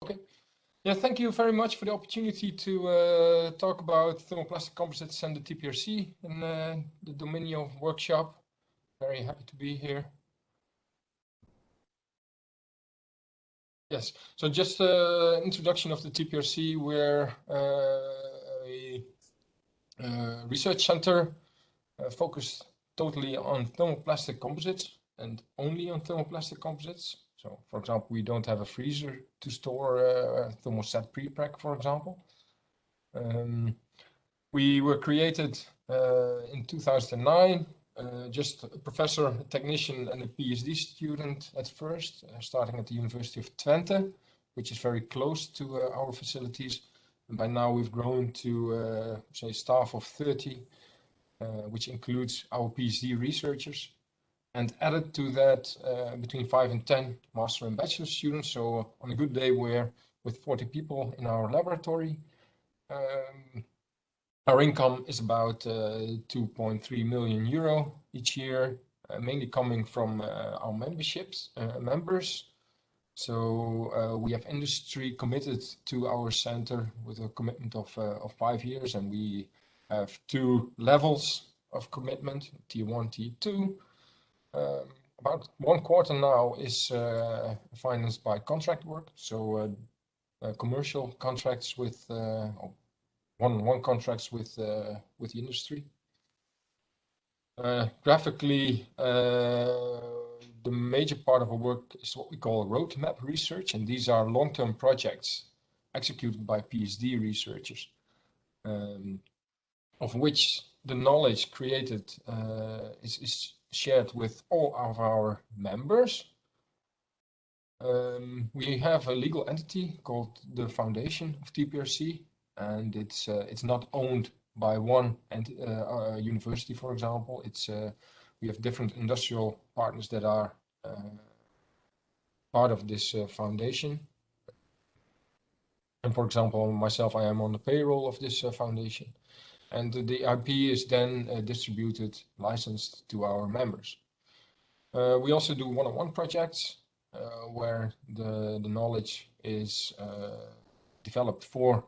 Okay. Yeah, thank you very much for the opportunity to talk about thermoplastic composites and the TPRC in the Dominio workshop. Very happy to be here. Yes, so just introduction of the TPRC. We're a research center focused totally on thermoplastic composites and only on thermoplastic composites. So, for example, we don't have a freezer to store thermoset prepreg, for example. We were created in 2009, just a professor, a technician, and a PhD student at first, starting at the University of Twente, which is very close to our facilities. And by now, we've grown to say staff of 30, which includes our PhD researchers, and added to that between 5 and 10 master and bachelor students. So on a good day, we're with 40 people in our laboratory. Our income is about 2.3 million euro each year, mainly coming from our memberships, members. So we have industry committed to our center with a commitment of 5 years, and we have 2 levels of commitment, tier 1, tier 2. About 1/4 now is financed by contract work, so commercial contracts with one contracts with the industry. Graphically, the major part of our work is what we call roadmap research, and these are long-term projects executed by PhD researchers, of which the knowledge created is shared with all of our members. We have a legal entity called the Foundation of TPRC, and it's not owned by one university, for example. It's we have different industrial partners that are part of this foundation. And for example, myself, I am on the payroll of this foundation, and the IP is then distributed, licensed to our members. We also do one-on-one projects where the knowledge is developed for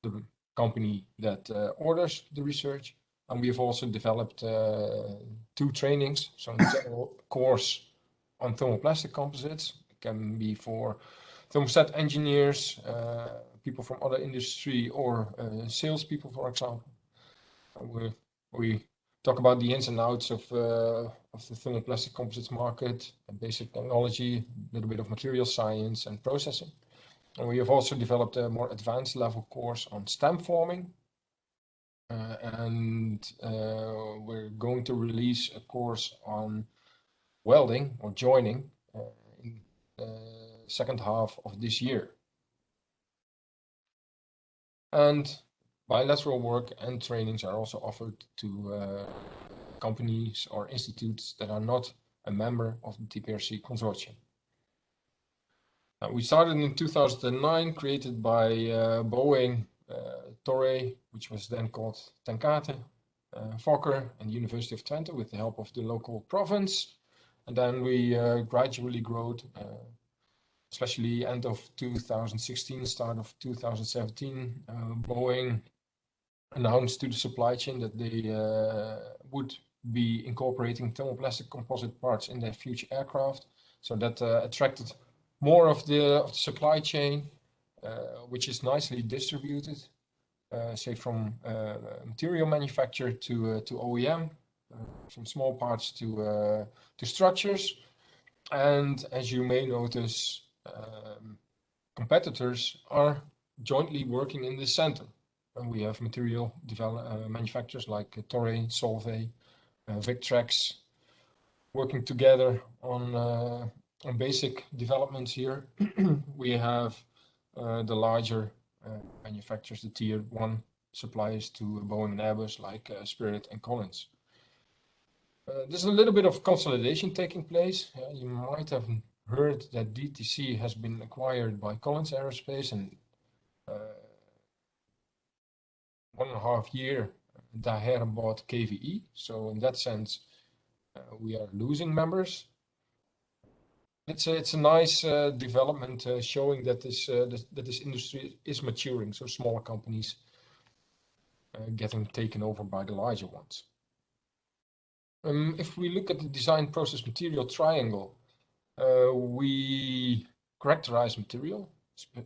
the company that orders the research. And we have also developed 2 trainings. So a general course on thermoplastic composites. It can be for thermoset engineers, people from other industry, or salespeople, for example. We talk about the ins and outs of the thermoplastic composites market, and basic technology, a little bit of material science and processing. And we have also developed a more advanced level course on stamp forming. And we're going to release a course on welding or joining in the second half of this year. And bilateral work and trainings are also offered to companies or institutes that are not a member of the TPRC consortium. We started in 2009, created by Boeing, Torre, which was then called Tenkate, Fokker, and the University of Twente with the help of the local province. And then we gradually grew, especially end of 2016, start of 2017, Boeing announced to the supply chain that they would be incorporating thermoplastic composite parts in their future aircraft. So that attracted more of the supply chain, which is nicely distributed, say from material manufacturer to OEM, from small parts to structures. And as you may notice, competitors are jointly working in this center. And we have material manufacturers like Torre, Solvay, Victrex, working together on basic developments here. We have the larger manufacturers, the tier 1 suppliers to Boeing and Airbus, like Spirit and Collins. There's a little bit of consolidation taking place. You might have heard that DTC has been acquired by Collins Aerospace, and 1.5 year Daher bought KVE. So in that sense, we are losing members. It's a nice development showing that this industry is maturing. So smaller companies getting taken over by the larger ones. If we look at the design process material triangle, we characterize material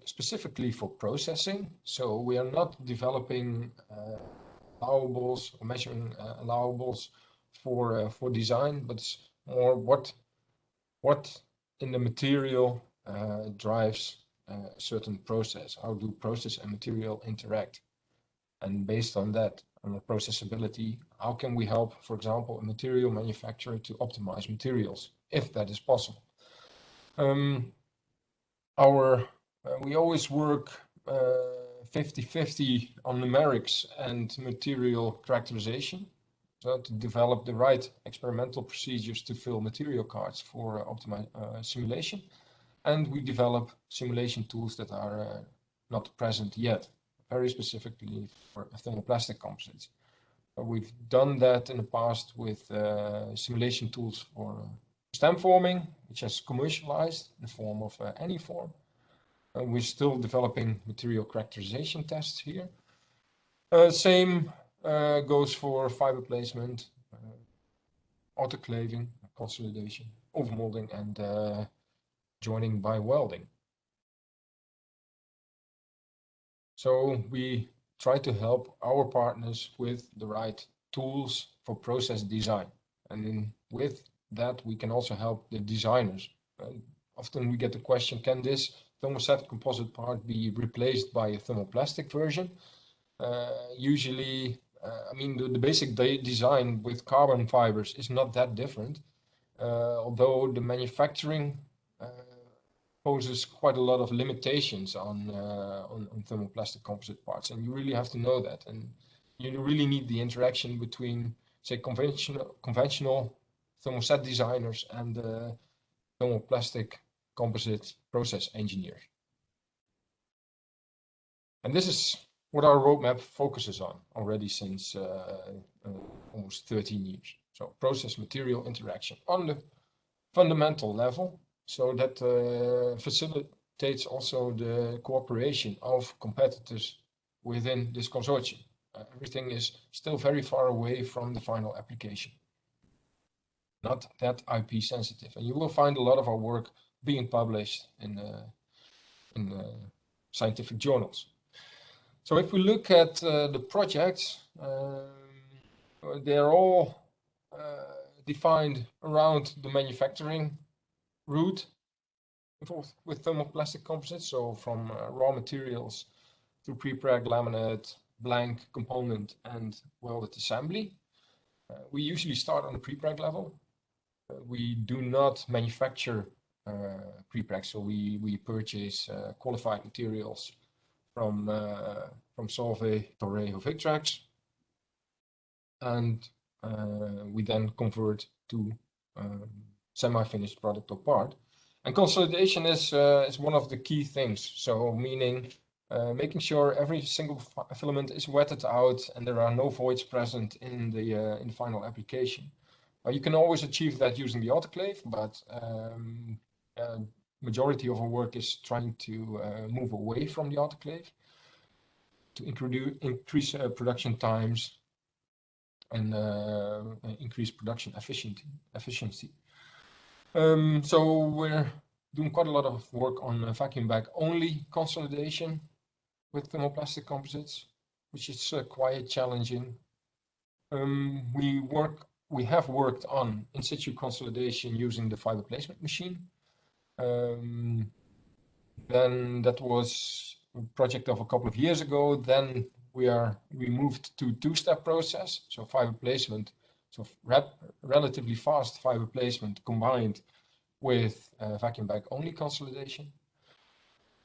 specifically for processing. So we are not developing allowables or measuring allowables for design, but it's more what in the material drives a certain process. How do process and material interact? And based on that, on the processability, how can we help, for example, a material manufacturer to optimize materials, if that is possible? We always work 50-50 on numerics and material characterization. So to develop the right experimental procedures to fill material cards for simulation. And we develop simulation tools that are not present yet, very specifically for thermoplastic composites. We've done that in the past with simulation tools for stem forming, which has commercialized in the form of any form. We're still developing material characterization tests here. Same goes for fiber placement, autoclaving, consolidation, overmolding, and joining by welding. So we try to help our partners with the right tools for process design. And with that, we can also help the designers. Often we get the question, can this thermoset composite part be replaced by a thermoplastic version? Usually, I mean, the basic design with carbon fibers is not that different, although the manufacturing poses quite a lot of limitations on thermoplastic composite parts, and you really have to know that. And you really need the interaction between, say, conventional thermoset designers and thermoplastic composite process engineers. And this is what our roadmap focuses on already since almost 13 years. So process material interaction on the fundamental level, so that facilitates also the cooperation of competitors within this consortium. Everything is still very far away from the final application. Not that IP sensitive. And you will find a lot of our work being published in scientific journals. So if we look at the projects, they're all defined around the manufacturing route involved with thermoplastic composites. So from raw materials to pre-preg, laminate, blank component, and welded assembly. We usually start on the pre-preg level. We do not manufacture pre-preg, so we purchase qualified materials from Solvay, Toray, or Victrex, and we then convert to semi-finished product or part. And consolidation is one of the key things. So meaning making sure every single filament is wetted out and there are no voids present in the final application. You can always achieve that using the autoclave, but majority of our work is trying to move away from the autoclave to increase production times and increase production efficiency. So we're doing quite a lot of work on vacuum bag only consolidation with thermoplastic composites, which is quite challenging. We have worked on in situ consolidation using the fiber placement machine. Then that was a project of a couple of years ago. Then we moved to two-step process, so fiber placement, so relatively fast fiber placement combined with vacuum bag only consolidation.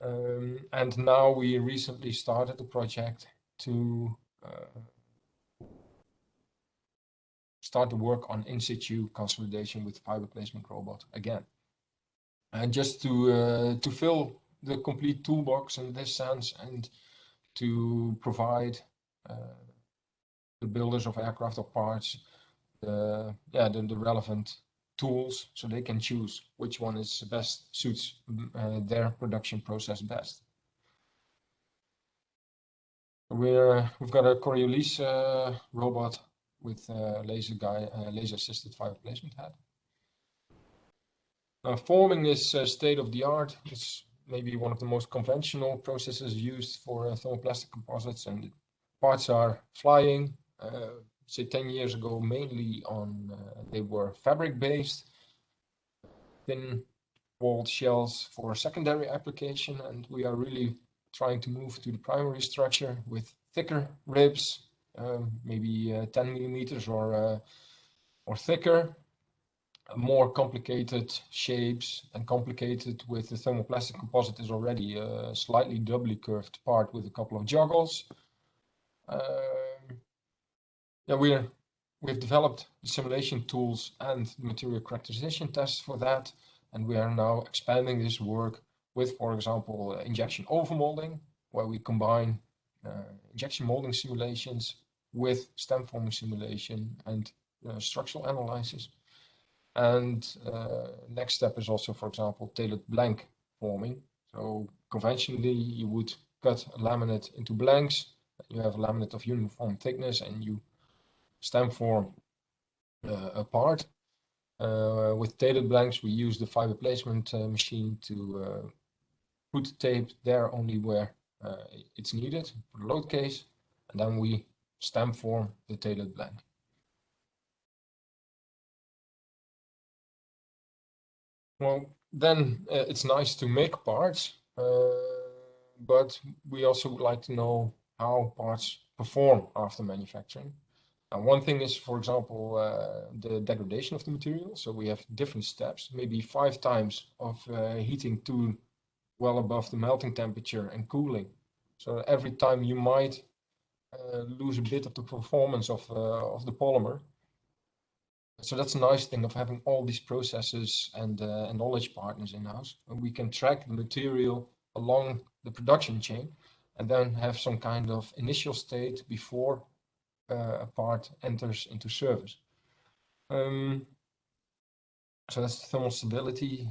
And now we recently started a project to start to work on in situ consolidation with fiber placement robot again. And just to fill the complete toolbox in this sense and to provide the builders of aircraft or parts the relevant tools so they can choose which one is best suits their production process best. We've got a Coriolis robot with laser-assisted fiber placement head. Forming is state of the art. It's maybe one of the most conventional processes used for thermoplastic composites, and the parts are flying. Say 10 years ago, mainly on they were fabric-based, thin-walled shells for secondary application, and we are really trying to move to the primary structure with thicker ribs, maybe 10 millimeters or thicker, more complicated shapes, and complicated with the thermoplastic composite is already a slightly doubly curved part with a couple of joggles. Yeah, we've developed simulation tools and material characterization tests for that, and we are now expanding this work with, for example, injection overmolding, where we combine injection molding simulations with stem forming simulation and structural analysis. And next step is also, for example, tailored blank forming. So conventionally, you would cut a laminate into blanks. You have a laminate of uniform thickness, and you stem form a part. With tailored blanks, we use the fiber placement machine to put tape there only where it's needed for the load case, and then we stem form the tailored blank. Well, then it's nice to make parts, but we also would like to know how parts perform after manufacturing. And one thing is, for example, the degradation of the material. So we have different steps, maybe 5 times of heating to well above the melting temperature and cooling. So every time you might lose a bit of the performance of the polymer. So that's a nice thing of having all these processes and knowledge partners in-house. And we can track the material along the production chain and then have some kind of initial state before a part enters into service. So that's thermal stability.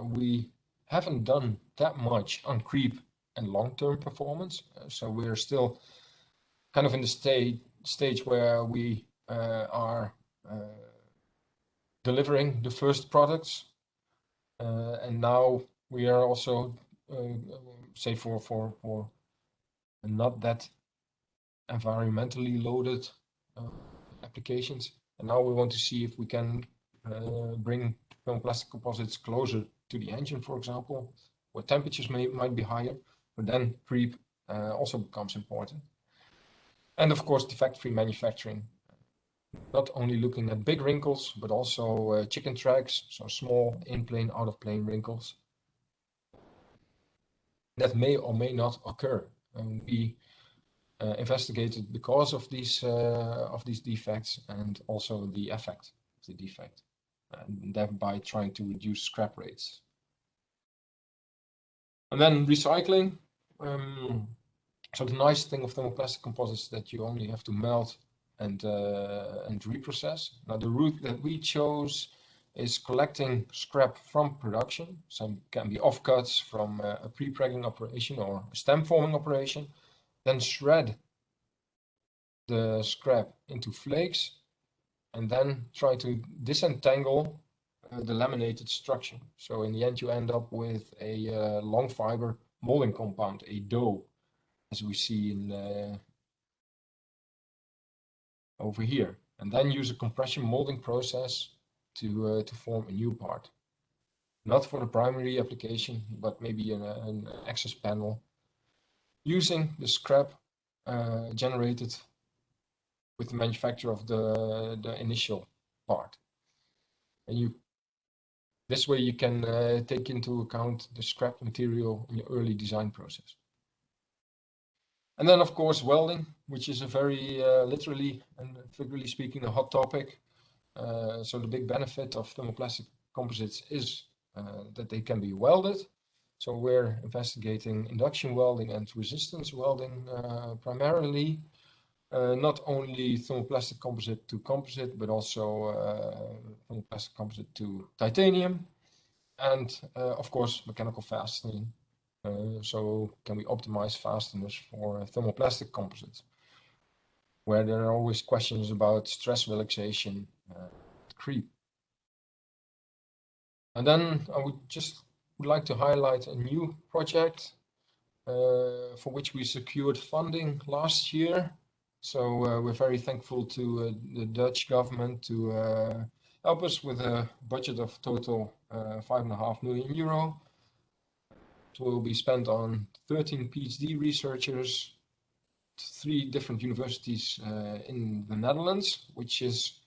We haven't done that much on creep and long-term performance. So we're still kind of in the stage where we are delivering the first products, and now we are also say for not that environmentally loaded applications, and now we want to see if we can bring thermoplastic composites closer to the engine, for example, where temperatures might be higher, but then creep also becomes important. And of course, defect-free manufacturing. Not only looking at big wrinkles, but also chicken tracks, so small in-plane, out-of-plane wrinkles that may or may not occur. And we investigated the cause of these defects and also the effect of the defect, and thereby trying to reduce scrap rates. And then recycling. So the nice thing of thermoplastic composites is that you only have to melt and reprocess. Now the route that we chose is collecting scrap from production. Some can be offcuts from a pre-pregging operation or a stem forming operation, then shred the scrap into flakes, and then try to disentangle the laminated structure. So in the end, you end up with a long fiber molding compound, a dough, as we see in over here, and then use a compression molding process to form a new part. Not for the primary application, but maybe an access panel, using the scrap generated with the manufacture of the initial part. And this way you can take into account the scrap material in your early design process. And then, of course, welding, which is a very literally and figuratively speaking, a hot topic. So the big benefit of thermoplastic composites is that they can be welded. So we're investigating induction welding and resistance welding primarily. not only thermoplastic composite to composite, but also thermoplastic composite to titanium, and of course mechanical fastening. So can we optimize fasteners for thermoplastic composites, where there are always questions about stress relaxation, creep. And then I would like to highlight a new project for which we secured funding last year. So we're very thankful to the Dutch government to help us with a budget of total 5.5 million euro. It will be spent on 13 PhD researchers, 3 different universities in the Netherlands, which is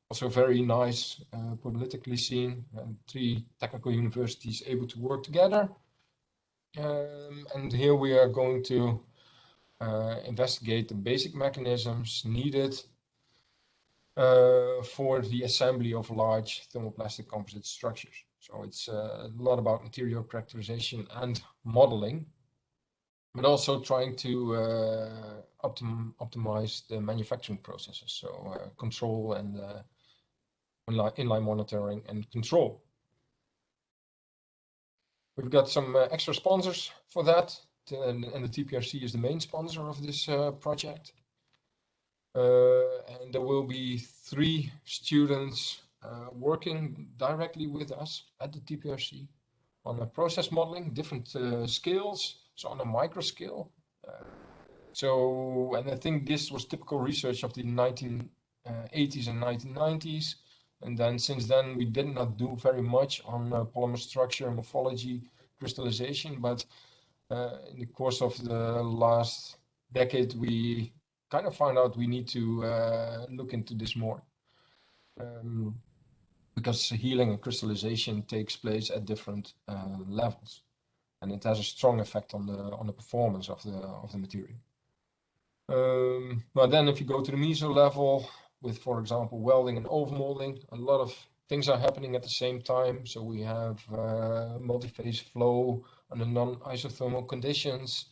also very nice politically seen, and 3 technical universities able to work together. And here we are going to investigate the basic mechanisms needed for the assembly of large thermoplastic composite structures. So it's a lot about material characterization and modeling, but also trying to optimize the manufacturing processes. So control and inline monitoring and control. We've got some extra sponsors for that, and the TPRC is the main sponsor of this project. And there will be 3 students working directly with us at the TPRC on a process modeling, different scales, so on a micro scale. And I think this was typical research of the 1980s and 1990s. And then since then, we did not do very much on polymer structure, morphology, crystallization. But in the course of the last decade, we kind of found out we need to look into this more. Because healing and crystallization takes place at different levels. And it has a strong effect on the performance of the material. But then if you go to the meso level, with, for example, welding and overmolding, a lot of things are happening at the same time. So we have multi-phase flow under non-isothermal conditions.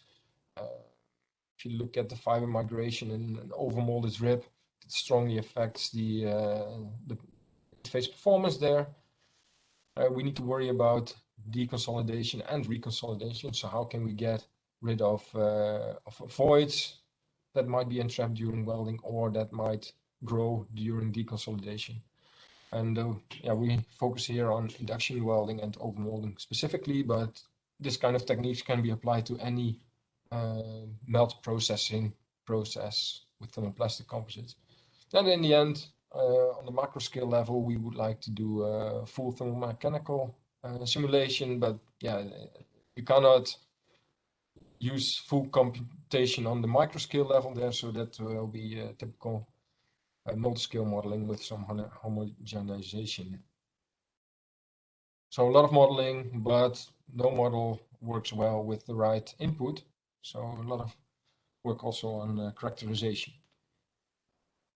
If you look at the fiber migration in an overmolded rib, it strongly affects the phase performance there. We need to worry about deconsolidation and reconsolidation. So how can we get rid of voids that might be entrapped during welding or that might grow during deconsolidation? And we focus here on induction welding and overmolding specifically, but this kind of techniques can be applied to any melt processing process with thermoplastic composites. Then in the end, on the macro scale level, we would like to do a full thermomechanical simulation, but you cannot use full computation on the micro scale level there, so that will be typical multi-scale modeling with some homogenization. So a lot of modeling, but no model works well with the right input. So a lot of work also on characterization.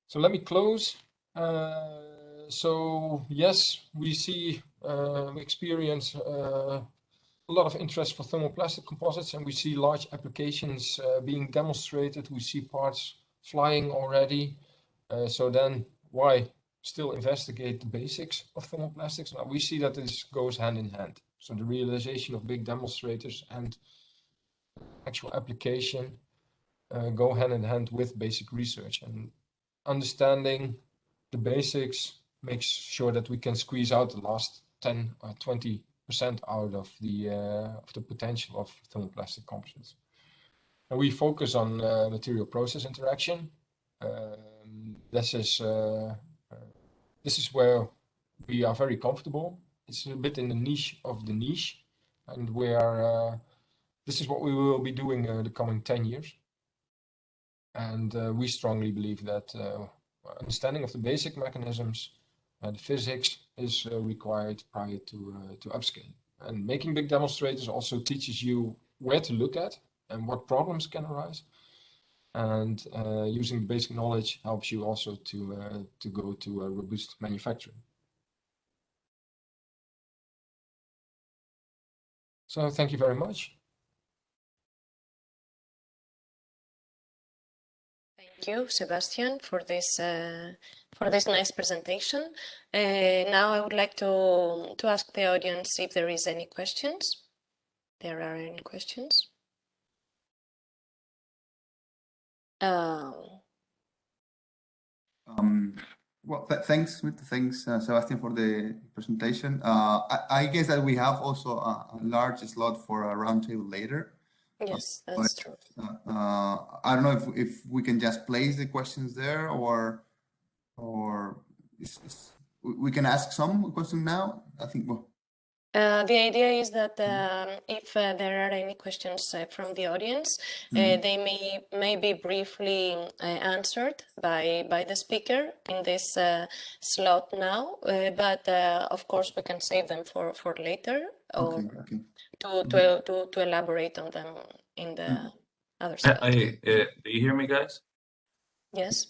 So let me close. So yes, we see, we experience a lot of interest for thermoplastic composites, and we see large applications being demonstrated. We see parts flying already. So then why still investigate the basics of thermoplastics? Now we see that this goes hand in hand. So the realization of big demonstrators and actual application go hand in hand with basic research, and understanding the basics makes sure that we can squeeze out the last 10 or 20% out of the potential of thermoplastic composites. And we focus on material process interaction. This is where we are very comfortable. It's a bit in the niche of the niche, and this is what we will be doing the coming 10 years. And we strongly believe that understanding of the basic mechanisms and physics is required prior to upscaling. And making big demonstrators also teaches you where to look at and what problems can arise. And using basic knowledge helps you also to go to a robust manufacturing. So thank you very much. you, Sebastiaan, for this nice presentation. Now I would like to ask the audience if there is any questions. There are any questions? Well, thanks, Sebastiaan, for the presentation. I guess that we have also a large slot for a roundtable later. Yes, that's true. I don't know if we can just place the questions there, or we can ask some questions now. I think. Well, the idea is that if there are any questions from the audience, they may be briefly answered by the speaker in this slot now, but of course we can save them for later, or to elaborate on them in the other slot. Do you hear me, guys? Yes.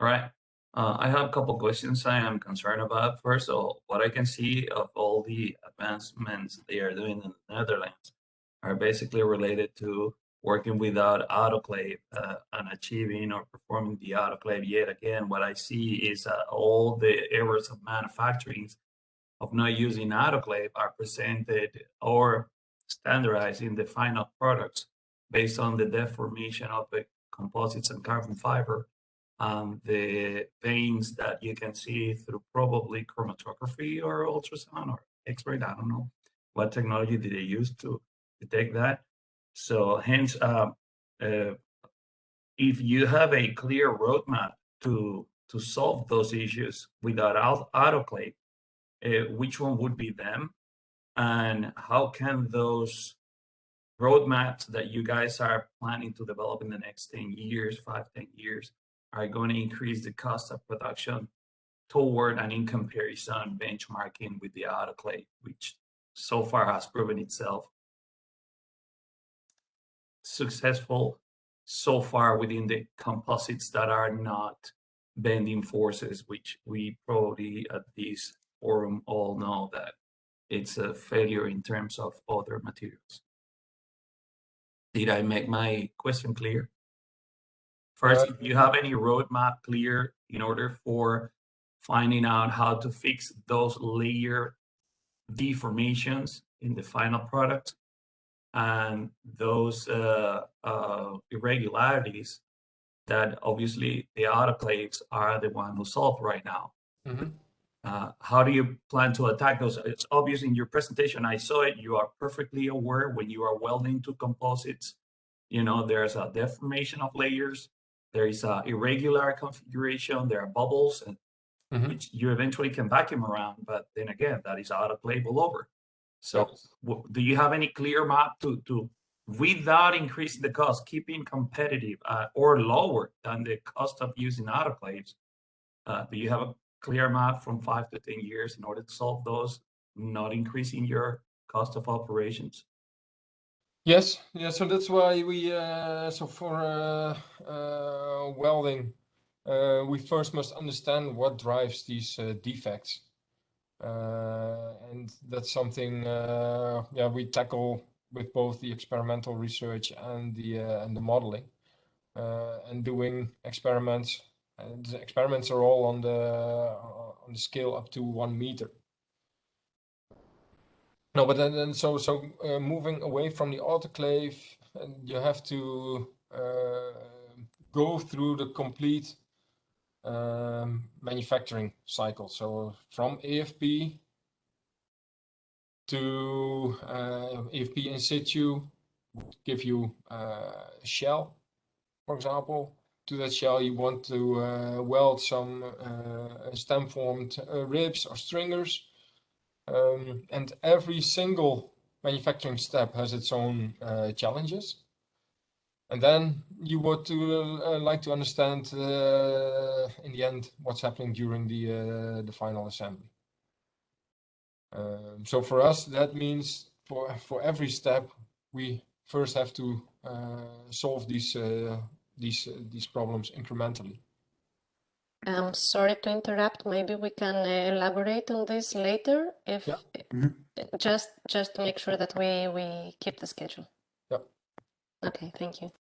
All right. I have a couple questions I am concerned about. First of all, what I can see of all the advancements they are doing in the Netherlands are basically related to working without autoclave and achieving or performing the autoclave. Yet again, what I see is all the errors of manufacturing of not using autoclave are presented or standardized in the final products based on the deformation of the composites and carbon fiber. The veins that you can see through probably chromatography or ultrasound or X-ray, I don't know what technology did they use to detect that. So hence, if you have a clear roadmap to solve those issues without autoclave, which one would be them? And how can those roadmaps that you guys are planning to develop in the next 10 years, 5-10 years, are going to increase the cost of production toward and in comparison benchmarking with the autoclave, which so far has proven itself successful so far within the composites that are not bending forces, which we probably at this forum all know that it's a failure in terms of other materials. Did I make my question clear? First, if you have any roadmap clear in order for finding out how to fix those layer deformations in the final product and those irregularities that obviously the autoclaves are the one who solve right now. How do you plan to attack those? It's obvious in your presentation, I saw it, you are perfectly aware when you are welding to composites, you know, there's a deformation of layers, there is a irregular configuration, there are bubbles, and which you eventually can vacuum around, but then again, that is autoclave all over. So do you have any clear map to without increasing the cost, keeping competitive or lower than the cost of using autoclaves? Do you have a clear map from 5 to 10 years in order to solve those, not increasing your cost of operations? Yes, yeah. So that's why we so for welding, we first must understand what drives these defects, and that's something yeah, we tackle with both the experimental research and the modeling, and doing experiments. And the experiments are all on the scale up to 1 meter. No, but then moving away from the autoclave, you have to go through the complete manufacturing cycle. So from AFP to AFP in situ, give you a shell, for example. To that shell, you want to weld some stem-formed ribs or stringers. And every single manufacturing step has its own challenges. And then you would like to understand in the end what's happening during the final assembly. So for us, that means for every step, we first have to solve these problems incrementally. Sorry to interrupt. Maybe we can elaborate on this later, if just to make sure that we keep the schedule. Yep. Okay, thank you.